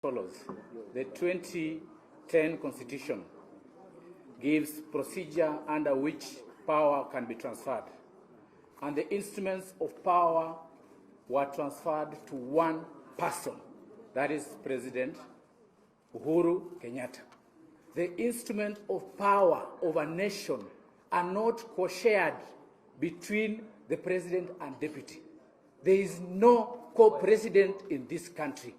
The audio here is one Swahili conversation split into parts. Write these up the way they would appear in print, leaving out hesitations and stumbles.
follows. The 2010 Constitution gives procedure under which power can be transferred, and the instruments of power were transferred to one person, that is President Uhuru Kenyatta. The instruments of power of a nation are not co-shared between the president and deputy. There is no co-president in this country.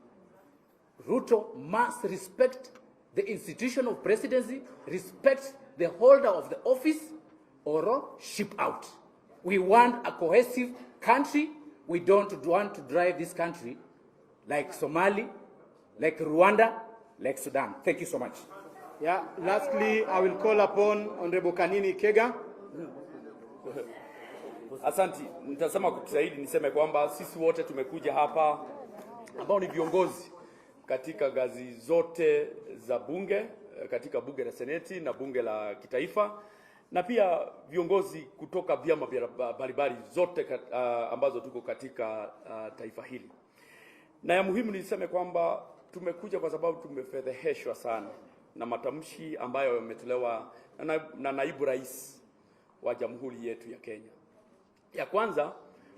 Ruto must respect the institution of presidency, respect the holder of the office, or ship out. We want a cohesive country. We don't want to drive this country like Somali, like Rwanda, like Sudan. Thank you so much. Yeah. Lastly, I will call upon Honorable Kanini Kega. Asanti, nitasema kutusaidia niseme kwamba sisi wote tumekuja hapa ambao ni viongozi katika ngazi zote za bunge, katika bunge la seneti na bunge la kitaifa, na pia viongozi kutoka vyama mbalimbali zote ambazo tuko katika taifa hili. Na ya muhimu niseme kwamba tumekuja kwa sababu tumefedheheshwa sana na matamshi ambayo yametolewa na naibu rais wa jamhuri yetu ya Kenya. Ya kwanza,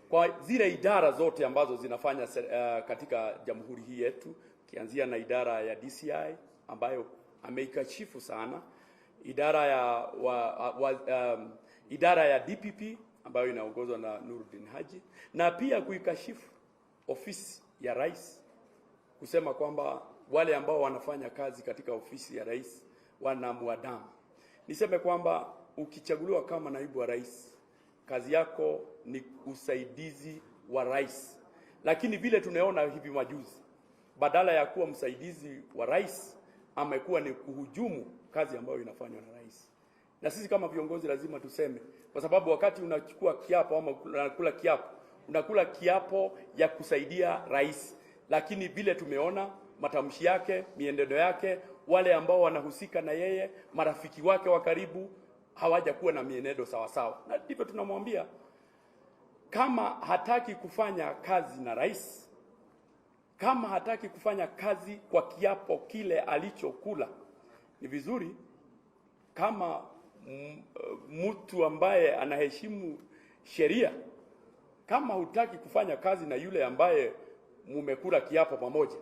kwa zile idara zote ambazo zinafanya katika jamhuri hii yetu, kianzia na idara ya DCI ambayo ameikashifu sana, idara ya DPP ambayo inaongozwa na Nuruddin Haji, na pia kuikashifu ofisi ya rais, kusema kwamba wale ambao wanafanya kazi katika ofisi ya rais wanamwadamu. Niseme kwamba ukichaguliwa kama naibu wa rais, kazi yako ni usaidizi wa rais. Lakini vile tunaona hivi majuzi, badala ya kuwa msaidizi wa rais, amekuwa ni kuhujumu kazi ambayo inafanywa na rais. Na sisi kama viongozi lazima tuseme, kwa sababu wakati unachukua kiapo ama unakula kiapo ya kusaidia rais. Lakini vile tumeona matamshi yake, mienendo yake, wale ambao wanahusika na yeye, marafiki wake wa karibu, hawajakuwa na mienendo sawa sawa. Na ndivyo tunamwambia, kama hataki kufanya kazi na rais, kama hataki kufanya kazi kwa kiapo kile alichokula, ni vizuri kama mtu ambaye anaheshimu sheria, kama hutaki kufanya kazi na yule ambaye mumekula kiapo pamoja,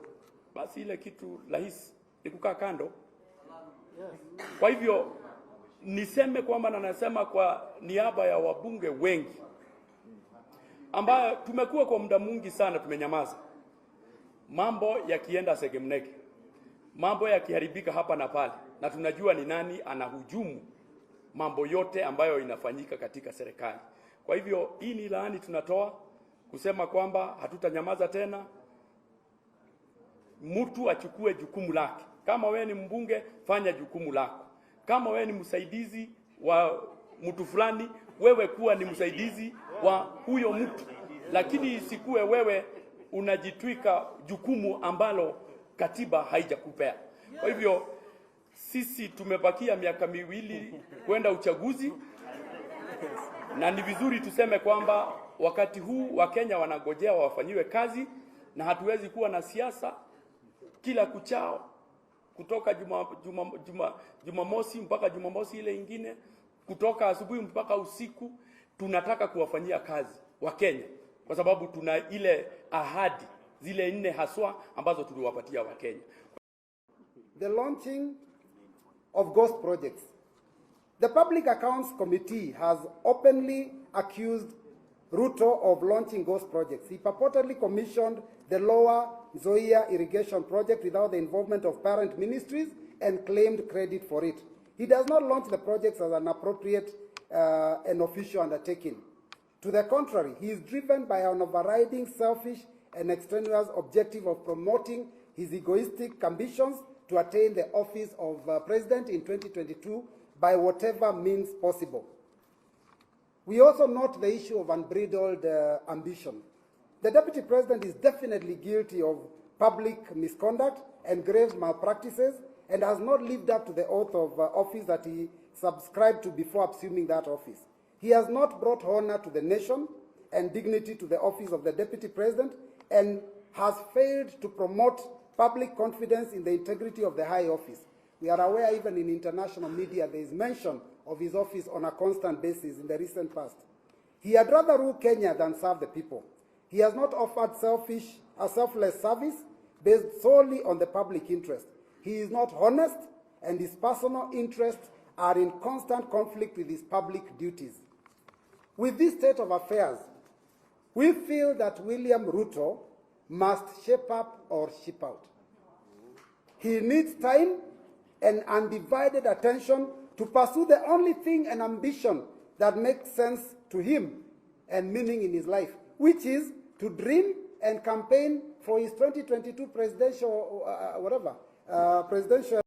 basi ile kitu rahisi ni kukaa kando. Kwa hivyo niseme kwamba, na nasema kwa niaba ya wabunge wengi ambayo tumekuwa kwa muda mwingi sana tumenyamaza, mambo yakienda segemnege, mambo yakiharibika hapa na pale, na tunajua ni nani anahujumu mambo yote ambayo inafanyika katika serikali. Kwa hivyo hii ni laani tunatoa kusema kwamba hatutanyamaza tena. Mtu achukue jukumu lake. Kama wewe ni mbunge, fanya jukumu lako. Kama wewe ni msaidizi wa mtu fulani, wewe kuwa ni msaidizi wa huyo mtu. Lakini isikuwe wewe unajitwika jukumu ambalo katiba haijakupea. Kwa hivyo sisi tumebakia miaka miwili kwenda uchaguzi, na ni vizuri tuseme kwamba wakati huu Wakenya wanangojea wafanyiwe kazi, na hatuwezi kuwa na siasa kila kuchao, kutoka Jumamosi mpaka Jumamosi ile ingine, kutoka asubuhi mpaka usiku. Tunataka kuwafanyia kazi Wakenya kwa sababu tuna ile ahadi zile 4 haswa ambazo tuliwapatia Wakenya. The launching of ghost projects. The Public Accounts Committee has openly accused Ruto of launching ghost projects. He purportedly commissioned the Lower Nzoia irrigation project without the involvement of parent ministries and claimed credit for it. He does not launch the projects as an appropriate and official undertaking. To the contrary, he is driven by an overriding selfish and extraneous objective of promoting his egoistic ambitions to attain the office of president in 2022 by whatever means possible. We also note the issue of unbridled ambition. The deputy president is definitely guilty of public misconduct and grave malpractices and has not lived up to the oath of office that he subscribed to before assuming that office. He has not brought honor to the nation and dignity to the office of the deputy president and has failed to promote public confidence in the integrity of the high office. We are aware even in international media there is mention of his office on a constant basis in the recent past. He had rather rule Kenya than serve the people. He has not offered a selfless service based solely on the public interest. He is not honest, and his personal interests are in constant conflict with his public duties. With this state of affairs, we feel that William Ruto must shape up or ship out. He needs time and undivided attention to pursue the only thing and ambition that makes sense to him and meaning in his life, which is to dream and campaign for his 2022 presidential, presidential